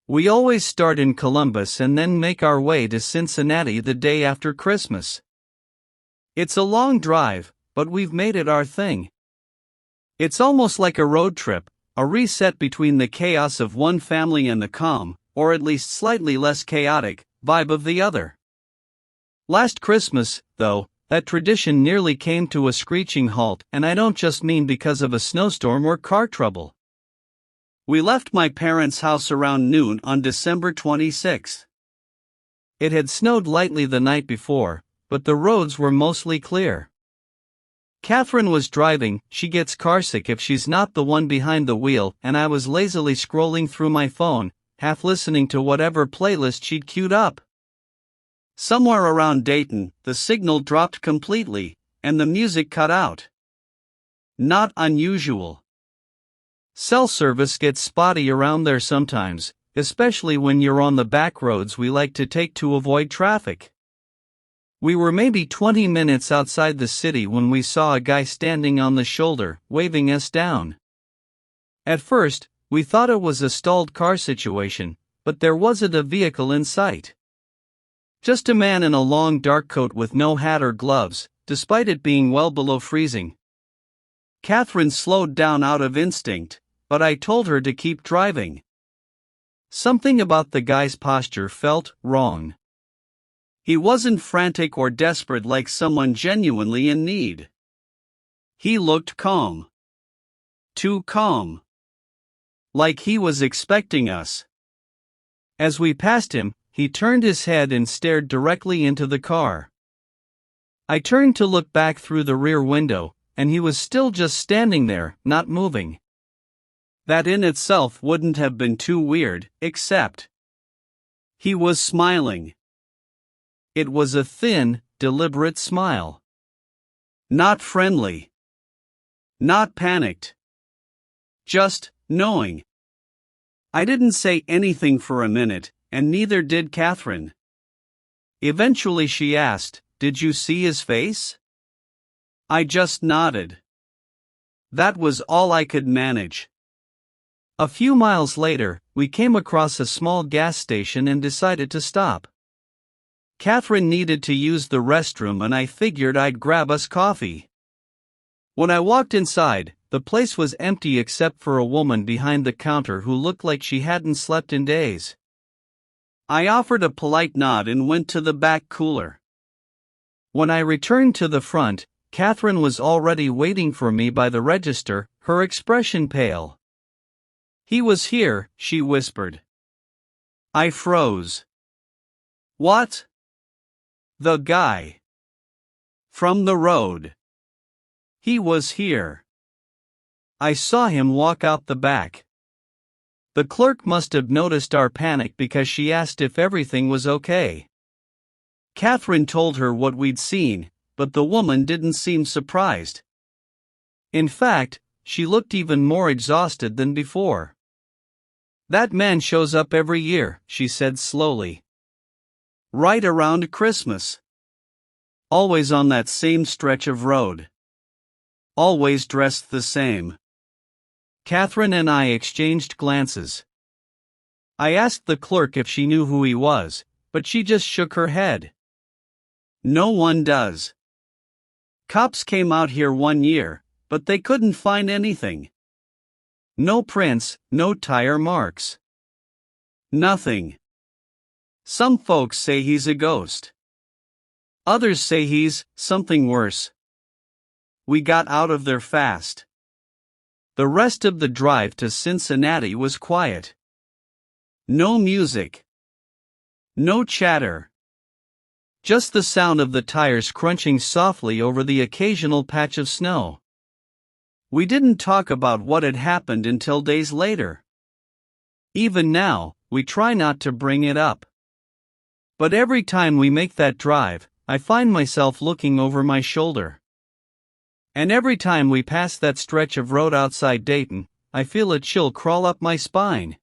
We always start in Columbus and then make our way to Cincinnati the day after Christmas. It's a long drive, but we've made it our thing. It's almost like a road trip, a reset between the chaos of one family and the calm, or at least slightly less chaotic, vibe of the other. Last Christmas, though, that tradition nearly came to a screeching halt, and I don't just mean because of a snowstorm or car trouble. We left my parents' house around noon on December 26. It had snowed lightly the night before, but the roads were mostly clear. Catherine was driving. She gets carsick if she's not the one behind the wheel, and I was lazily scrolling through my phone, half listening to whatever playlist she'd queued up. Somewhere around Dayton, the signal dropped completely, and the music cut out. Not unusual. Cell service gets spotty around there sometimes, especially when you're on the back roads we like to take to avoid traffic. We were maybe 20 minutes outside the city when we saw a guy standing on the shoulder, waving us down. At first, we thought it was a stalled car situation, but there wasn't a vehicle in sight. Just a man in a long dark coat with no hat or gloves, despite it being well below freezing. Catherine slowed down out of instinct, but I told her to keep driving. Something about the guy's posture felt wrong. He wasn't frantic or desperate like someone genuinely in need. He looked calm. Too calm. Like he was expecting us. As we passed him, he turned his head and stared directly into the car. I turned to look back through the rear window, and he was still just standing there, not moving. That in itself wouldn't have been too weird, except he was smiling. It was a thin, deliberate smile. Not friendly. Not panicked. Just knowing. I didn't say anything for a minute, and neither did Catherine. Eventually she asked, "Did you see his face?" I just nodded. That was all I could manage. A few miles later, we came across a small gas station and decided to stop. Catherine needed to use the restroom and I figured I'd grab us coffee. When I walked inside, the place was empty except for a woman behind the counter who looked like she hadn't slept in days. I offered a polite nod and went to the back cooler. When I returned to the front, Catherine was already waiting for me by the register, her expression pale. "He was here," she whispered. I froze. What? The guy. From the road. He was here. I saw him walk out the back. The clerk must have noticed our panic because she asked if everything was okay. Catherine told her what we'd seen, but the woman didn't seem surprised. In fact, she looked even more exhausted than before. "That man shows up every year," she said slowly. "Right around Christmas. Always on that same stretch of road. Always dressed the same." Catherine and I exchanged glances. I asked the clerk if she knew who he was, but she just shook her head. "No one does. Cops came out here one year, but they couldn't find anything. No prints, no tire marks. Nothing. Some folks say he's a ghost. Others say he's something worse." We got out of there fast. The rest of the drive to Cincinnati was quiet. No music. No chatter. Just the sound of the tires crunching softly over the occasional patch of snow. We didn't talk about what had happened until days later. Even now, we try not to bring it up. But every time we make that drive, I find myself looking over my shoulder. And every time we pass that stretch of road outside Dayton, I feel a chill crawl up my spine.